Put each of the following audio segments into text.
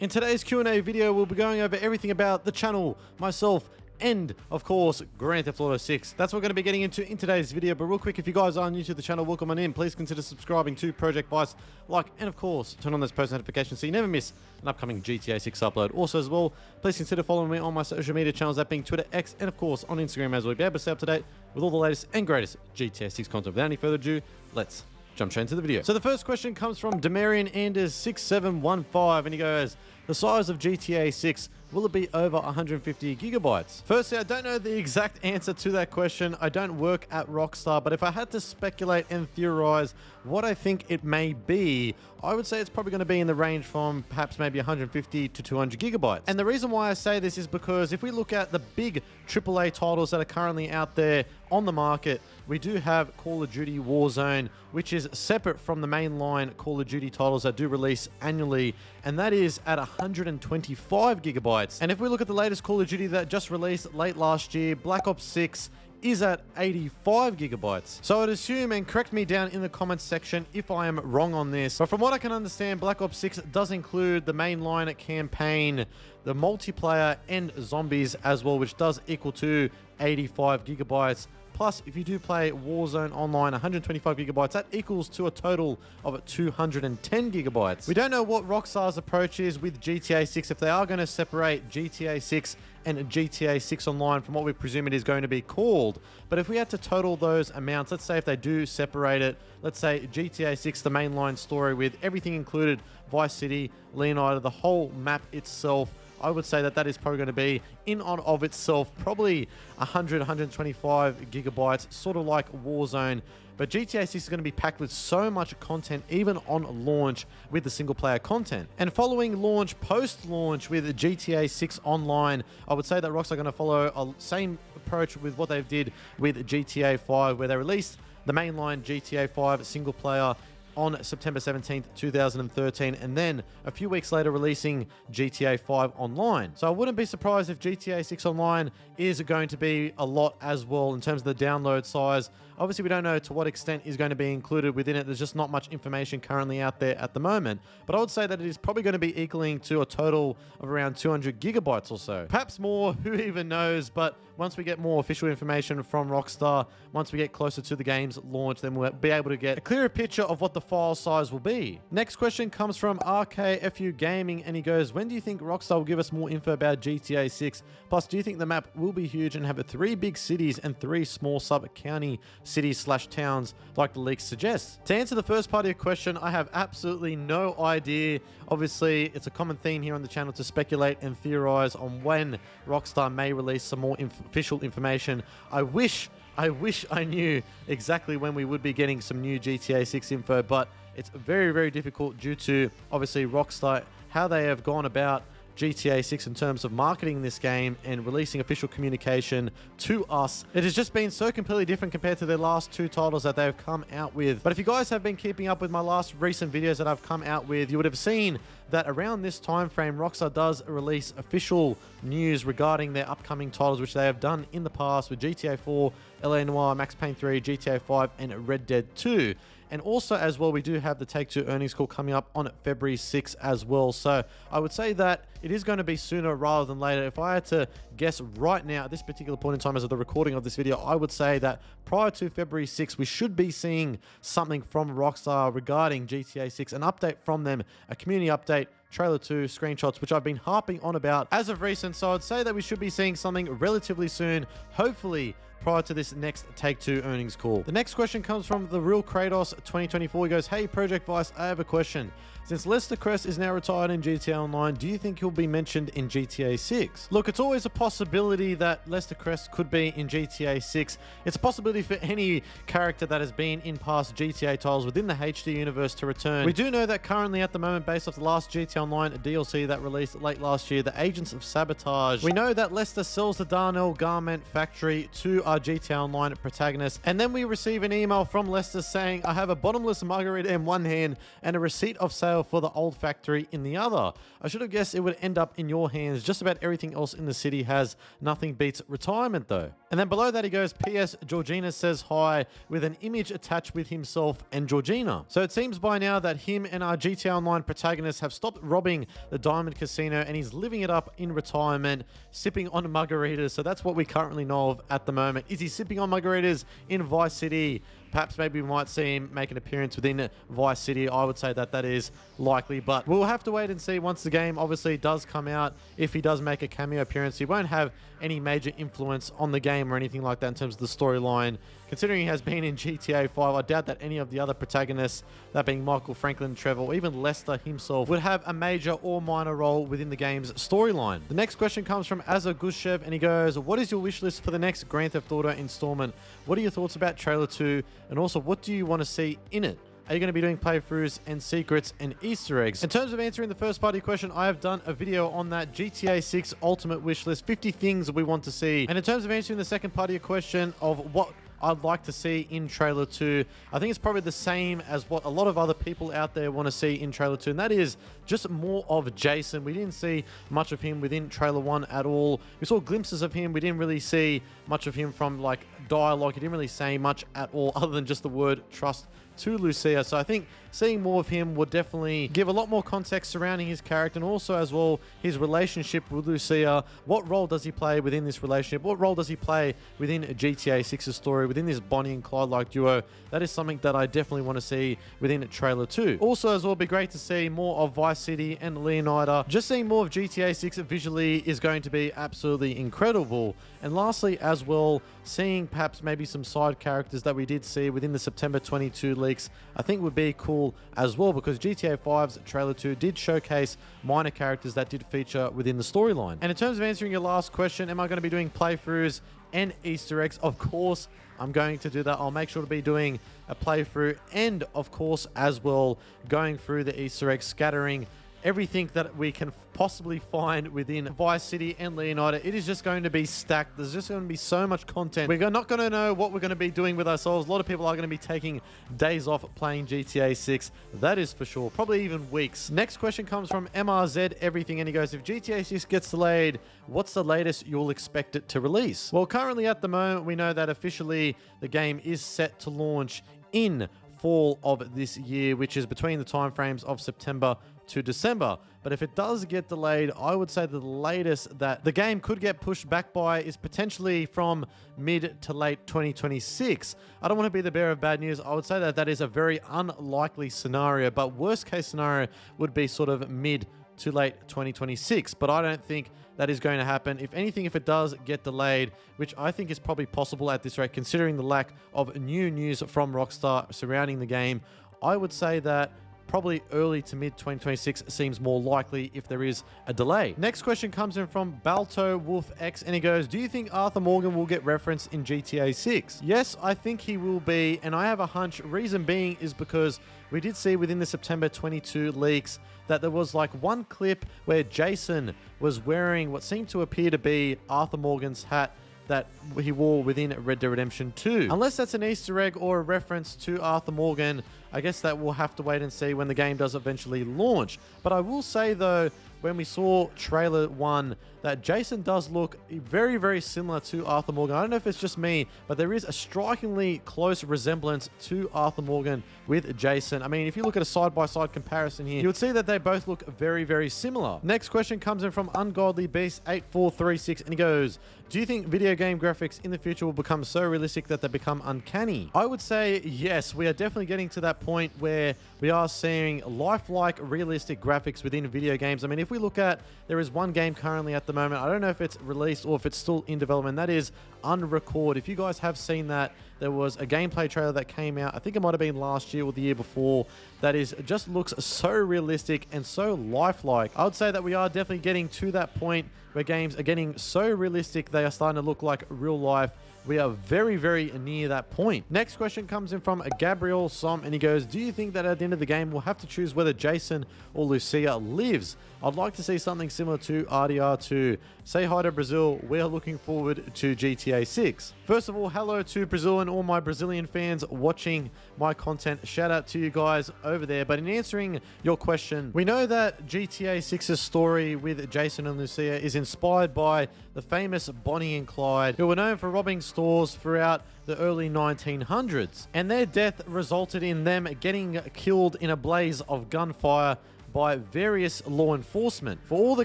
In today's Q&A video, we'll be going over everything about the channel, myself, and of course, Grand Theft Auto 6. That's what we're going to be getting into in today's video. But real quick, if you guys are new to the channel, welcome on in. Please consider subscribing to Project Vice, and of course, turn on those post notifications so you never miss an upcoming GTA 6 upload. Also as well, please consider following me on my social media channels, that being Twitter, X, and of course on Instagram as well. Be able to stay up to date with all the latest and greatest GTA 6 content. Without any further ado, let's jump straight into the video. So the first question comes from Demarian Anders 6715, and he goes, the size of GTA 6, will it be over 150 gigabytes? Firstly, I don't know the exact answer to that question. I don't work at Rockstar, but if I had to speculate and theorize what I think it may be, I would say it's probably going to be in the range from perhaps maybe 150 to 200 gigabytes. And the reason why I say this is because if we look at the big AAA titles that are currently out there on the market, we do have Call of Duty Warzone, which is separate from the mainline Call of Duty titles that do release annually, and that is at 125 gigabytes. And if we look at the latest Call of Duty that just released late last year, Black Ops 6 is at 85 gigabytes. So I'd assume, and correct me down in the comments section if I am wrong on this, but from what I can understand, Black Ops 6 does include the mainline campaign, the multiplayer, and zombies as well, which does equal to 85 gigabytes. Plus, if you do play Warzone Online, 125 gigabytes, that equals to a total of 210 gigabytes. We don't know what Rockstar's approach is with GTA 6, if they are going to separate GTA 6 and GTA 6 Online from what we presume it is going to be called. But if we had to total those amounts, let's say if they do separate it, let's say GTA 6, the mainline story with everything included, Vice City, Leonardo, the whole map itself, I would say that that is probably going to be in on of itself probably 100, 125 gigabytes, sort of like Warzone. But GTA 6 is going to be packed with so much content, even on launch with the single player content. And following launch, post-launch with GTA 6 Online, I would say that Rockstar are going to follow a same approach with what they did with GTA 5, where they released the mainline GTA 5 single player on September 17th, 2013, and then a few weeks later releasing GTA 5 Online. So I wouldn't be surprised if GTA 6 Online is going to be a lot as well in terms of the download size. Obviously, we don't know to what extent is going to be included within it. There's just not much information currently out there at the moment. But I would say that it is probably going to be equaling to a total of around 200 gigabytes or so. Perhaps more, who even knows? But once we get more official information from Rockstar, once we get closer to the game's launch, then we'll be able to get a clearer picture of what the file size will be. Next question comes from RKFU Gaming, and he goes, when do you think Rockstar will give us more info about GTA 6? Plus, do you think the map will be huge and have 3 big cities and 3 small sub-county cities/towns like the leaks suggest? To answer the first part of your question, I have absolutely no idea. Obviously, it's a common theme here on the channel to speculate and theorize on when Rockstar may release some more official information. I wish I knew exactly when we would be getting some new GTA 6 info, but it's very, very difficult due to, obviously, Rockstar, how they have gone about GTA 6 in terms of marketing this game and releasing official communication to us. It has just been so completely different compared to their last 2 titles that they've come out with. But if you guys have been keeping up with my last recent videos that I've come out with, you would have seen that around this time frame, Rockstar does release official news regarding their upcoming titles, which they have done in the past with GTA 4, LA Noire, Max Payne 3, GTA 5, and Red Dead 2. And also as well, we do have the Take-Two earnings call coming up on February 6th as well. So I would say that it is going to be sooner rather than later. If I had to guess right now at this particular point in time as of the recording of this video, I would say that prior to February 6th, we should be seeing something from Rockstar regarding GTA 6, an update from them, a community update, trailer 2, screenshots, which I've been harping on about as of recent. So I'd say that we should be seeing something relatively soon, hopefully prior to this next Take-Two earnings call. The next question comes from The Real Kratos 2024. He goes, hey Project Vice, I have a question. Since Lester Crest is now retired in GTA Online, do you think he'll be mentioned in GTA 6? Look, it's always a possibility that Lester Crest could be in GTA 6. It's a possibility for any character that has been in past GTA titles within the HD universe to return. We do know that currently at the moment, based off the last GTA Online DLC that released late last year, the Agents of Sabotage, we know that Lester sells the Darnell Garment Factory to our GTA Online protagonist, and then we receive an email from Lester saying, I have a bottomless margarita in one hand and a receipt of sale retail for the old factory in the other. I should have guessed it would end up in your hands. Just about everything else in the city has nothing beats retirement though. And then below that he goes, P.S. Georgina says hi, with an image attached with himself and Georgina. So it seems by now that him and our GTA Online protagonist have stopped robbing the Diamond Casino and he's living it up in retirement, sipping on margaritas. So that's what we currently know of at the moment. Is he sipping on margaritas in Vice City? Perhaps maybe we might see him make an appearance within Vice City. I would say that that is likely, but we'll have to wait and see once the game obviously does come out. If he does make a cameo appearance, he won't have any major influence on the game or anything like that in terms of the storyline. Considering he has been in GTA 5, I doubt that any of the other protagonists, that being Michael, Franklin, Trevor, or even Lester himself, would have a major or minor role within the game's storyline. The next question comes from Azar Gushev, and he goes, what is your wish list for the next Grand Theft Auto installment? What are your thoughts about Trailer 2? And also, what do you want to see in it? Are you going to be doing playthroughs and secrets and Easter eggs? In terms of answering the first part of your question, I have done a video on that GTA 6 Ultimate Wishlist, 50 things we want to see. And in terms of answering the second part of your question of what I'd like to see in Trailer 2, I think it's probably the same as what a lot of other people out there want to see in Trailer 2, and that is just more of Jason. We didn't see much of him within Trailer 1 at all. We saw glimpses of him. We didn't really see much of him from like dialogue. He didn't really say much at all other than just the word trust to Lucia. So I think seeing more of him would definitely give a lot more context surrounding his character, and also as well his relationship with Lucia. What role does he play within this relationship? What role does he play within GTA 6's story, within this Bonnie and Clyde like duo? That is something that I definitely want to see within Trailer 2. Also as well, it'd be great to see more of Vice City and Leonida. Just seeing more of GTA 6 visually is going to be absolutely incredible. And lastly as well, seeing perhaps maybe some side characters that we did see within the September 22 leaks, I think would be cool as well, because GTA 5's Trailer 2 did showcase minor characters that did feature within the storyline. And in terms of answering your last question, am I going to be doing playthroughs and Easter eggs? Of course I'm going to do that. I'll make sure to be doing a playthrough, and of course as well going through the Easter eggs, scattering everything that we can possibly find within Vice City and Leonida. It is just going to be stacked. There's just going to be so much content. We're not going to know what we're going to be doing with ourselves. A lot of people are going to be taking days off playing GTA 6. That is for sure. Probably even weeks. Next question comes from MRZ Everything, and he goes, if GTA 6 gets delayed, what's the latest you'll expect it to release? Well, currently at the moment, we know that officially the game is set to launch in fall of this year, which is between the timeframes of September to December. But if it does get delayed, I would say the latest that the game could get pushed back by is potentially from mid to late 2026. I don't want to be the bearer of bad news. I would say that that is a very unlikely scenario, but worst case scenario would be sort of mid to late 2026. But I don't think that is going to happen. If anything, if it does get delayed, which I think is probably possible at this rate, considering the lack of new news from Rockstar surrounding the game, I would say that probably early to mid 2026 seems more likely if there is a delay. Next question comes in from Balto Wolf X, and he goes, do you think Arthur Morgan will get referenced in GTA 6? Yes, I think he will be, and I have a hunch. Reason being is because we did see within the September 22 leaks that there was like one clip where Jason was wearing what seemed to appear to be Arthur Morgan's hat that he wore within Red Dead Redemption 2. Unless that's an Easter egg or a reference to Arthur Morgan, I guess that we'll have to wait and see when the game does eventually launch. But I will say though, when we saw Trailer 1, that Jason does look very, very similar to Arthur Morgan. I don't know if it's just me, but there is a strikingly close resemblance to Arthur Morgan with Jason. I mean, if you look at a side-by-side comparison here, you would see that they both look very, very similar. Next question comes in from Ungodly Beast 8436, and he goes, do you think video game graphics in the future will become so realistic that they become uncanny? I would say yes. We are definitely getting to that point where we are seeing lifelike, realistic graphics within video games. I mean, if we look at, there is one game currently at the moment, I don't know if it's released or if it's still in development, that is Unrecord. If you guys have seen that, there was a gameplay trailer that came out, I think it might have been last year or the year before, that is just looks so realistic and so lifelike. I would say that we are definitely getting to that point where games are getting so realistic they are starting to look like real life. We are very, very near that point. Next question comes in from Gabriel Som, and he goes, do you think that at the end of the game we'll have to choose whether Jason or Lucia lives? I'd like to see something similar to RDR2. Say hi to Brazil. We're looking forward to GTA 6. First of all, hello to Brazil and all my Brazilian fans watching my content. Shout out to you guys over there. But in answering your question, we know that GTA 6's story with Jason and Lucia is inspired by the famous Bonnie and Clyde, who were known for robbing stores throughout the early 1900s. And their death resulted in them getting killed in a blaze of gunfire by various law enforcement for all the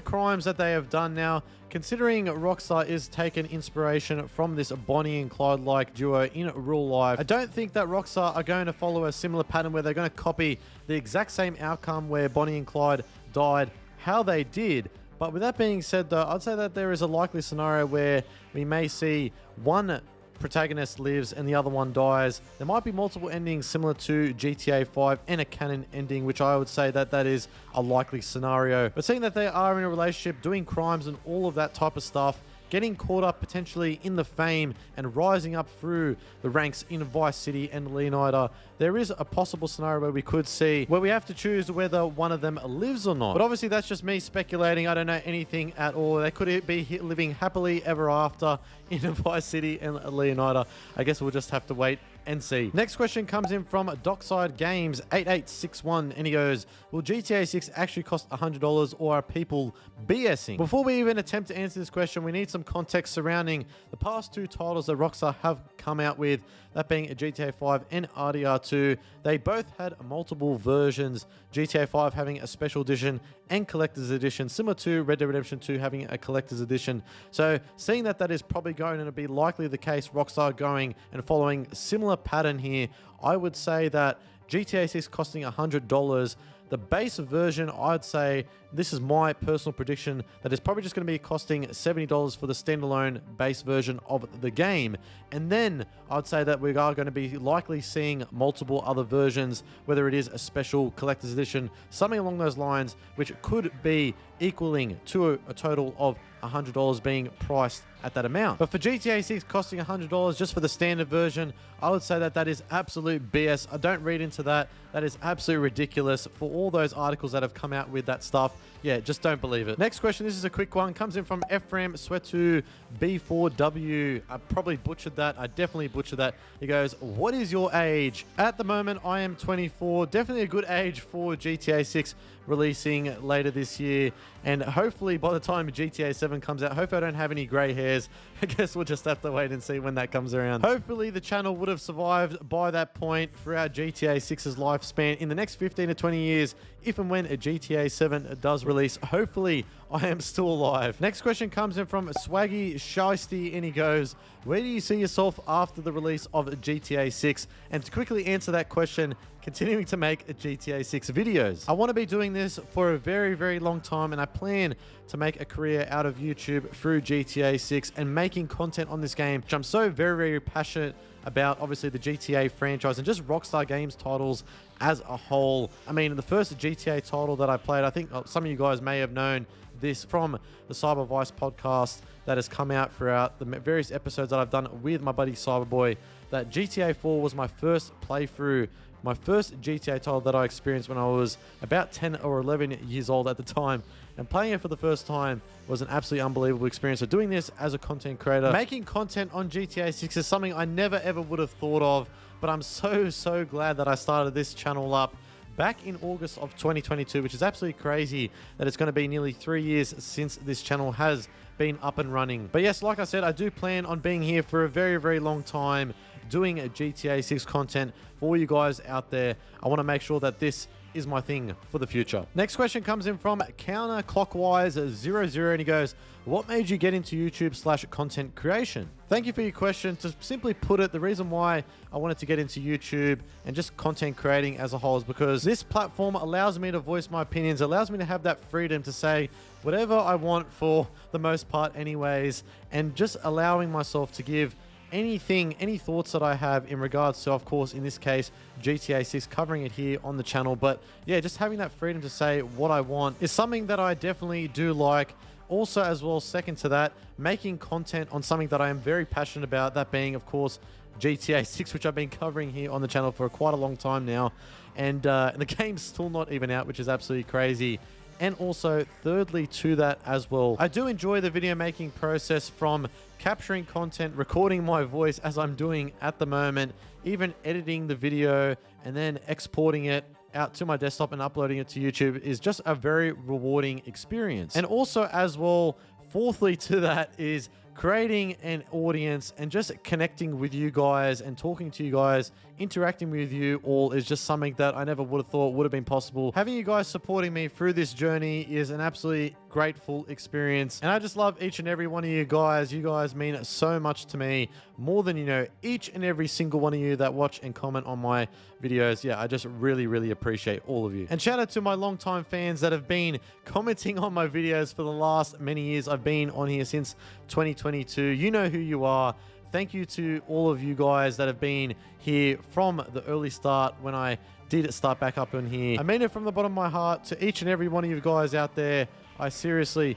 crimes that they have done. Now, considering Rockstar is taking inspiration from this Bonnie and Clyde-like duo in real life, I don't think that Rockstar are going to follow a similar pattern where they're going to copy the exact same outcome where Bonnie and Clyde died how they did. But with that being said, though, I'd say that there is a likely scenario where we may see one protagonist lives and the other one dies. There might be multiple endings similar to GTA 5 and a canon ending, which I would say that that is a likely scenario. But seeing that they are in a relationship, doing crimes and all of that type of stuff, getting caught up potentially in the fame and rising up through the ranks in Vice City and Leonida, there is a possible scenario where we could see where we have to choose whether one of them lives or not. But obviously that's just me speculating. I don't know anything at all. They could be living happily ever after in Vice City and Leonida. I guess we'll just have to wait and see. Next question comes in from Dockside Games 8861, and he goes, will GTA 6 actually cost $100 or are people BSing? Before we even attempt to answer this question, we need some context surrounding the past two titles that Rockstar have come out with, that being GTA 5 and RDR2. They both had multiple versions, GTA 5 having a special edition and collector's edition, similar to Red Dead Redemption 2 having a collector's edition. So seeing that that is probably going to be likely the case, Rockstar going and following similar pattern here, I would say that GTA 6 costing $100. The base version, I'd say, this is my personal prediction, that it's probably just going to be costing $70 for the standalone base version of the game. And then I'd say that we are going to be likely seeing multiple other versions, whether it is a special collector's edition, something along those lines, which could be equaling to a total of $100 being priced at that amount. But for GTA 6 costing $100 just for the standard version, I would say that that is absolute BS. I don't read into that. That is absolutely ridiculous for all those articles that have come out with that stuff. Yeah, just don't believe it. Next question, this is a quick one, comes in from Ephraim Swetu B4W. I probably butchered that. I definitely butchered that. He goes, what is your age? At the moment, I am 24. Definitely a good age for GTA 6 releasing later this year. And hopefully by the time GTA 7 comes out, hopefully I don't have any gray hairs. I guess we'll just have to wait and see when that comes around. Hopefully the channel would have survived by that point throughout GTA 6's lifespan in the next 15 to 20 years, if and when a GTA 7 does release. Hopefully I am still alive. Next question comes in from Swaggy Shiesty, and he goes, where do you see yourself after the release of GTA 6? And to quickly answer that question, continuing to make GTA 6 videos. I want to be doing this for a very, very long time, and I plan to make a career out of YouTube through GTA 6 and making content on this game, which I'm so very, very passionate about. Obviously the GTA franchise and just Rockstar Games titles as a whole. I mean, the first GTA title that I played, I think some of you guys may have known this from the Cyber Vice podcast that has come out throughout the various episodes that I've done with my buddy Cyberboy, that GTA 4 was my first playthrough, my first GTA title that I experienced when I was about 10 or 11 years old at the time. And playing it for the first time was an absolutely unbelievable experience. So doing this as a content creator, making content on GTA 6 is something I never ever would have thought of. But I'm so glad that I started this channel up back in August of 2022, which is absolutely crazy that it's going to be nearly 3 years since this channel has been up and running. But yes, like I said, I do plan on being here for a very, very long time, doing GTA 6 content for all you guys out there. I want to make sure that this is my thing for the future. Next question comes in from Counterclockwise00, and he goes, what made you get into YouTube/content creation? Thank you for your question. To simply put it, the reason why I wanted to get into YouTube and just content creating as a whole is because this platform allows me to voice my opinions, allows me to have that freedom to say whatever I want for the most part anyways, and just allowing myself to give anything, any thoughts that I have in regards to, of course, in this case, GTA 6, covering it here on the channel. But yeah, just having that freedom to say what I want is something that I definitely do like. Also, as well, second to that, making content on something that I am very passionate about, that being, of course, GTA 6, which I've been covering here on the channel for quite a long time now. And the game's still not even out, which is absolutely crazy. And also, thirdly to that as well, I do enjoy the video making process, from capturing content, recording my voice as I'm doing at the moment, even editing the video and then exporting it out to my desktop and uploading it to YouTube is just a very rewarding experience. And also as well, fourthly to that is creating an audience and just connecting with you guys and talking to you guys, interacting with you all is just something that I never would have thought would have been possible. Having you guys supporting me through this journey is an absolutely grateful experience. And I just love each and every one of you guys. You guys mean so much to me, more than you know. Each and every single one of you that watch and comment on my videos. Yeah, I just really appreciate all of you. And shout out to my longtime fans that have been commenting on my videos for the last many years. I've been on here since 2022. You know who you are. Thank you to all of you guys that have been here from the early start when I did start back up in here. I mean it from the bottom of my heart to each and every one of you guys out there. I seriously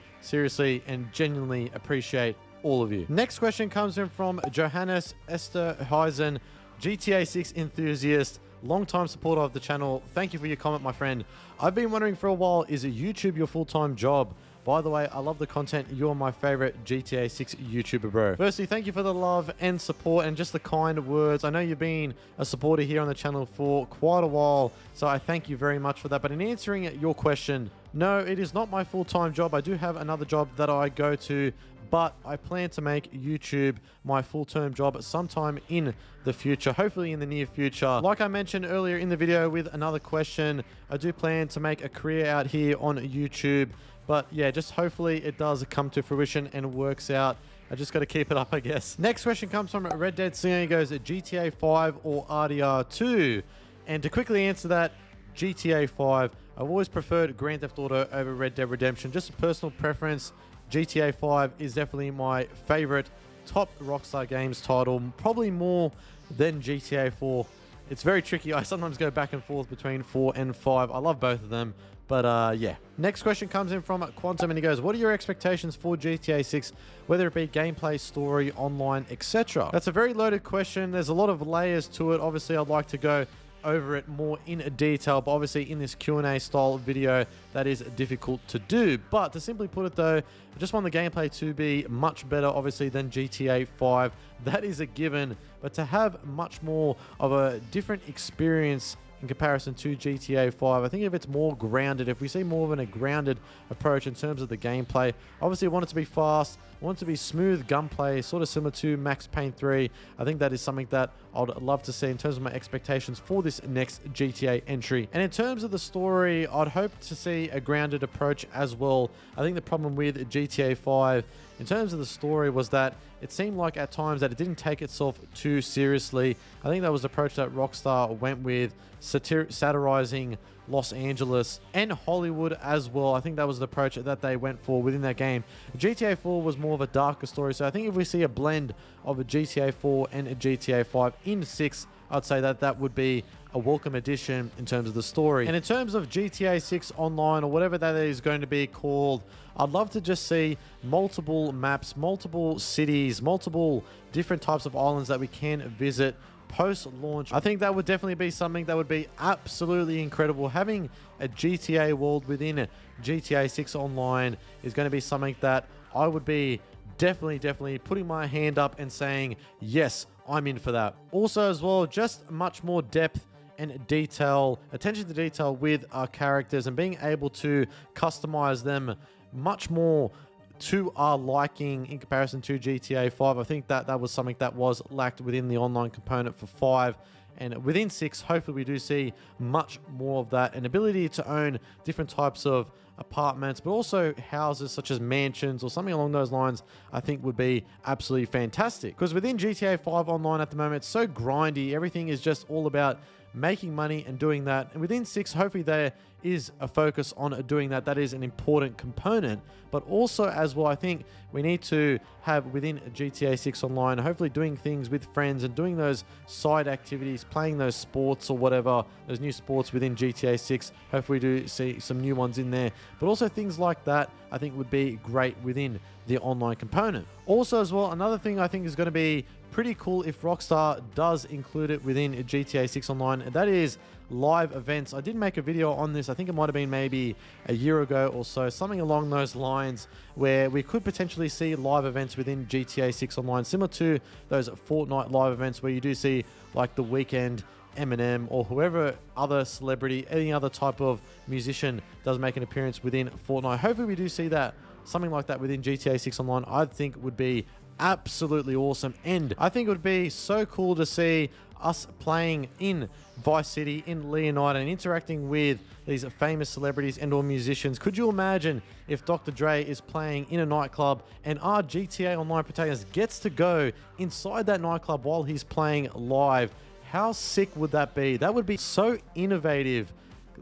and genuinely appreciate all of you. Next question comes in from Johannes Esterhuizen, GTA 6 enthusiast, long-time supporter of the channel. Thank you for your comment, my friend. I've been wondering for a while, is YouTube your full-time job? By the way, I love the content. You're my favorite GTA 6 YouTuber, bro. Firstly, thank you for the love and support and just the kind words. I know you've been a supporter here on the channel for quite a while, so I thank you very much for that. But in answering your question, no, it is not my full-time job. I do have another job that I go to, but I plan to make YouTube my full-term job sometime in the future, hopefully in the near future. Like I mentioned earlier in the video with another question, I do plan to make a career out here on YouTube. But yeah, just hopefully it does come to fruition and works out. I just got to keep it up, I guess. Next question comes from Red Dead Singer. He goes, GTA 5 or RDR2? And to quickly answer that, GTA 5. I've always preferred Grand Theft Auto over Red Dead Redemption. Just a personal preference. GTA 5 is definitely my favorite top Rockstar Games title. Probably more than GTA 4. It's very tricky. I sometimes go back and forth between 4 and 5. I love both of them. But yeah. Next question comes in from Quantum and he goes, what are your expectations for GTA 6, whether it be gameplay, story, online, etc.? That's a very loaded question. There's a lot of layers to it. Obviously, I'd like to go over it more in detail, but obviously in this Q&A style video, that is difficult to do. But to simply put it though, I just want the gameplay to be much better, obviously, than GTA 5. That is a given. But to have much more of a different experience in comparison to GTA 5. I think if it's more grounded, if we see more of a grounded approach in terms of the gameplay, obviously I want it to be fast, I want it to be smooth gunplay, sort of similar to Max Payne 3. I think that is something that I'd love to see in terms of my expectations for this next GTA entry. And in terms of the story, I'd hope to see a grounded approach as well. I think the problem with GTA 5 in terms of the story was that it seemed like at times that it didn't take itself too seriously. I think that was the approach that Rockstar went with, satirizing Los Angeles and Hollywood as well. I think that was the approach that they went for within that game. GTA 4 was more of a darker story. So I think if we see a blend of a GTA 4 and a GTA 5 in 6, I'd say that that would be a welcome addition in terms of the story. And in terms of GTA 6 Online or whatever that is going to be called, I'd love to just see multiple maps, multiple cities, multiple different types of islands that we can visit post-launch. I think that would definitely be something that would be absolutely incredible. Having a GTA world within GTA 6 Online is going to be something that I would be definitely putting my hand up and saying, yes, I'm in for that. Also as well, just much more depth and detail, attention to detail with our characters and being able to customize them much more to our liking in comparison to GTA 5. I think that that was something that was lacked within the online component for 5. And within 6, hopefully we do see much more of that. An ability to own different types of apartments, but also houses such as mansions or something along those lines, I think would be absolutely fantastic. Because within GTA 5 Online at the moment, it's so grindy. Everything is just all about making money and doing that. And within 6, hopefully there is a focus on doing that. That is an important component. But also as well, I think we need to have within GTA 6 Online, hopefully doing things with friends and doing those side activities, playing those sports or whatever, those new sports within GTA 6. Hopefully we do see some new ones in there. But also things like that, I think would be great within the online component. Also as well, another thing I think is going to be pretty cool if Rockstar does include it within GTA 6 Online, and that is live events. I did make a video on this. I think it might have been maybe a year ago or so, something along those lines, where we could potentially see live events within GTA 6 Online, similar to those Fortnite live events where you do see like the weekend Eminem or whoever other celebrity, any other type of musician does make an appearance within Fortnite. Hopefully we do see that, something like that within GTA 6 Online. I think would be absolutely awesome, and I think it would be so cool to see us playing in Vice City, in Leonida, and interacting with these famous celebrities and or musicians. Could you imagine if Dr. Dre is playing in a nightclub and our GTA Online protagonist gets to go inside that nightclub while he's playing live? How sick would that be? That would be so innovative.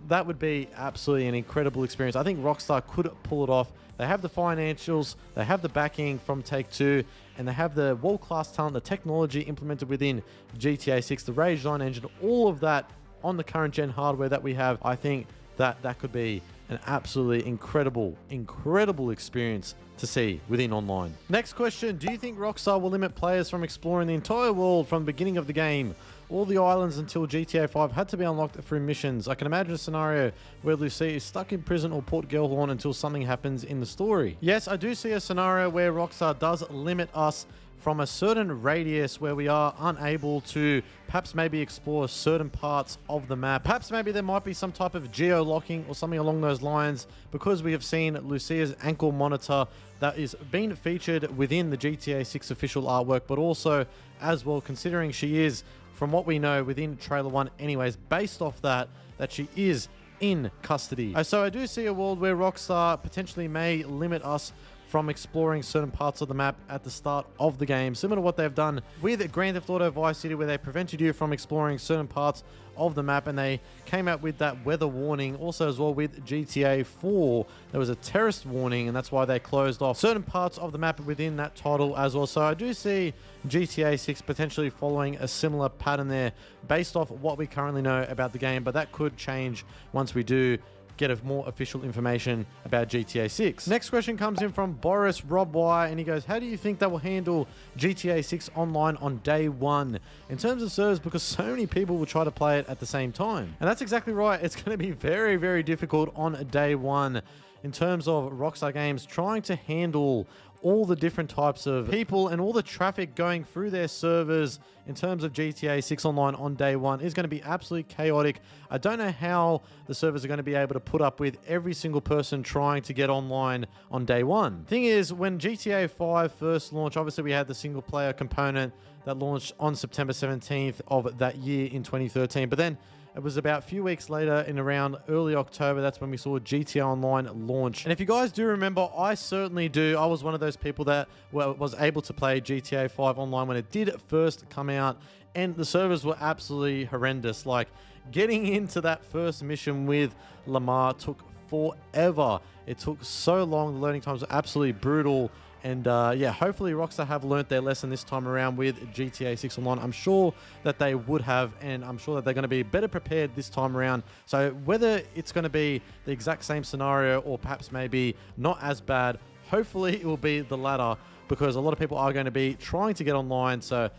That would be absolutely an incredible experience. I think Rockstar could pull it off. They have the financials, they have the backing from Take-Two, and they have the world-class talent, the technology implemented within GTA 6, the Rage 9 engine, all of that on the current gen hardware that we have. I think that that could be an absolutely incredible experience to see within online. Next question, do you think Rockstar will limit players from exploring the entire world from the beginning of the game? All the islands until GTA 5 had to be unlocked through missions. I can imagine a scenario where Lucia is stuck in prison or Port Gellhorn until something happens in the story. Yes, I do see a scenario where Rockstar does limit us from a certain radius where we are unable to perhaps maybe explore certain parts of the map. Perhaps maybe there might be some type of geo-locking or something along those lines, because we have seen Lucia's ankle monitor that is being featured within the GTA 6 official artwork, but also as well, considering she is, from what we know within trailer 1 anyways, based off that she is in custody. So I do see a world where Rockstar potentially may limit us from exploring certain parts of the map at the start of the game, similar to what they've done with Grand Theft Auto Vice City, where they prevented you from exploring certain parts of the map, and they came out with that weather warning. Also as well with GTA 4, there was a terrorist warning, and that's why they closed off certain parts of the map within that title as well. So I do see GTA 6 potentially following a similar pattern there based off what we currently know about the game, but that could change once we do get a more official information about GTA 6. Next question comes in from Boris Rob Y, and he goes, how do you think that will handle GTA 6 online on day one in terms of servers, because so many people will try to play it at the same time? And that's exactly right. It's going to be very, very difficult on day one in terms of Rockstar Games trying to handle all the different types of people and all the traffic going through their servers in terms of GTA 6 Online on day one is going to be absolutely chaotic. I don't know how the servers are going to be able to put up with every single person trying to get online on day one. Thing is, when GTA 5 first launched, obviously we had the single player component that launched on September 17th of that year in 2013, but then it was about a few weeks later, in around early October, that's when we saw GTA Online launch. And if you guys do remember, I certainly do. I was one of those people that was able to play GTA 5 Online when it did first come out, and the servers were absolutely horrendous. Like, getting into that first mission with Lamar took forever. It took so long. The learning times were absolutely brutal. And yeah, hopefully Rockstar have learnt their lesson this time around with GTA 6 Online. I'm sure that they would have, and I'm sure that they're going to be better prepared this time around. So whether it's going to be the exact same scenario or perhaps maybe not as bad, hopefully it will be the latter, because a lot of people are going to be trying to get online. So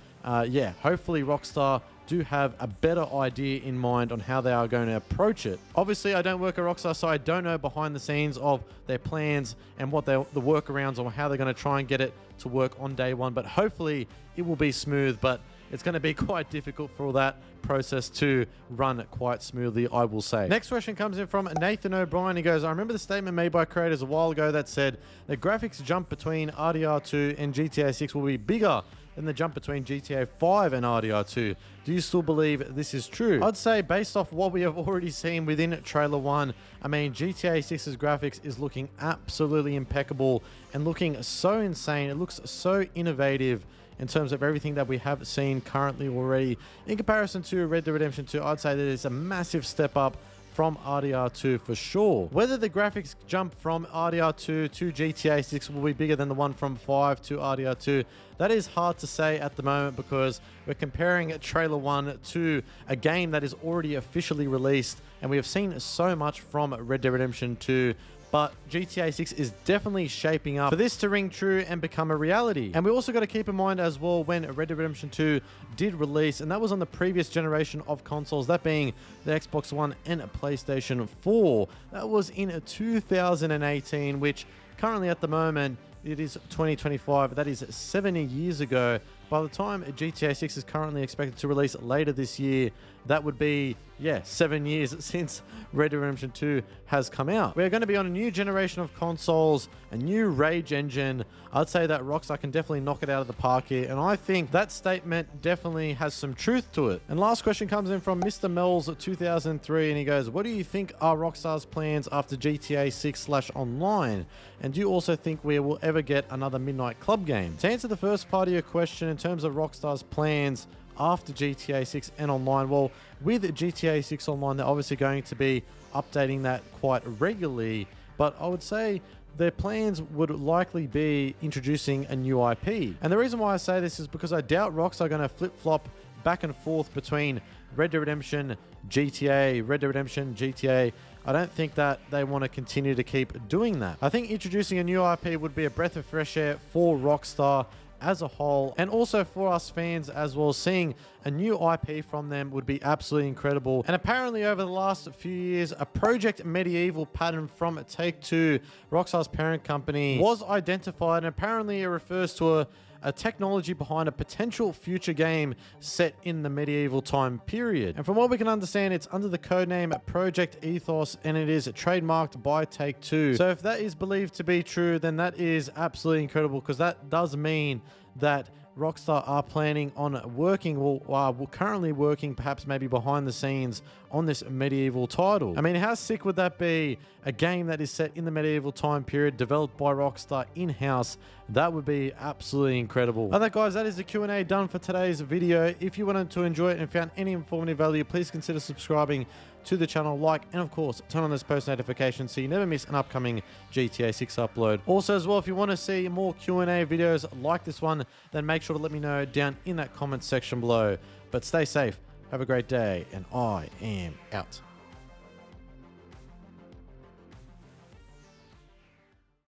yeah, hopefully Rockstar do have a better idea in mind on how they are going to approach it. Obviously, I don't work at Rockstar, so I don't know behind the scenes of their plans and what the workarounds on how they're going to try and get it to work on day one. But hopefully it will be smooth, but it's going to be quite difficult for that process to run quite smoothly, I will say. Next question comes in from Nathan O'Brien. He goes, I remember the statement made by creators a while ago that said the graphics jump between RDR2 and GTA 6 will be bigger than the jump between GTA 5 and RDR2. Do you still believe this is true? I'd say based off what we have already seen within trailer 1, I mean, GTA 6's graphics is looking absolutely impeccable and looking so insane. It looks so innovative in terms of everything that we have seen currently already. In comparison to Red Dead Redemption 2, I'd say that it's a massive step up from RDR2 for sure. Whether the graphics jump from RDR2 to GTA 6 will be bigger than the one from 5 to RDR2, that is hard to say at the moment, because we're comparing trailer 1 to a game that is already officially released, and we have seen so much from Red Dead Redemption 2. But GTA 6 is definitely shaping up for this to ring true and become a reality. And we also got to keep in mind as well, when Red Dead Redemption 2 did release, and that was on the previous generation of consoles, that being the Xbox One and PlayStation 4. That was in 2018, which currently at the moment, it is 2025. That is 70 years ago. by the time GTA 6 is currently expected to release later this year, that would be, 7 years since Red Dead Redemption 2 has come out. We're going to be on a new generation of consoles, a new Rage engine. I'd say that Rockstar can definitely knock it out of the park here, and I think that statement definitely has some truth to it. And last question comes in from Mr. Mel's 2003, and he goes, what do you think are Rockstar's plans after GTA 6/online? And do you also think we will ever get another Midnight Club game? To answer the first part of your question in terms of Rockstar's plans after GTA 6 and online, well, with GTA 6 online, they're obviously going to be updating that quite regularly, but I would say their plans would likely be introducing a new IP. And the reason why I say this is because I doubt Rockstar are going to flip-flop back and forth between Red Dead Redemption, GTA, Red Dead Redemption, GTA. I don't think that they want to continue to keep doing that. I think introducing a new IP would be a breath of fresh air for Rockstar as a whole, and also for us fans as well. Seeing a new IP from them would be absolutely incredible. And apparently over the last few years, a Project Medieval pattern from Take-Two, Rockstar's parent company, was identified, and apparently it refers to a technology behind a potential future game set in the medieval time period. And from what we can understand, it's under the codename Project Ethos, and it is trademarked by Take-Two. So if that is believed to be true, then that is absolutely incredible, because that does mean that Rockstar are planning on working, currently working perhaps maybe behind the scenes on this medieval title. I mean, how sick would that be? A game that is set in the medieval time period, developed by Rockstar in-house. That would be absolutely incredible. Alright guys, that is the Q&A done for today's video. If you wanted to enjoy it and found any informative value, please consider subscribing to the channel, like, and of course turn on those post notifications so you never miss an upcoming GTA 6 upload. Also as well, if you want to see more Q&A videos like this one, then make sure to let me know down in that comment section below. But stay safe, have a great day, and I am out.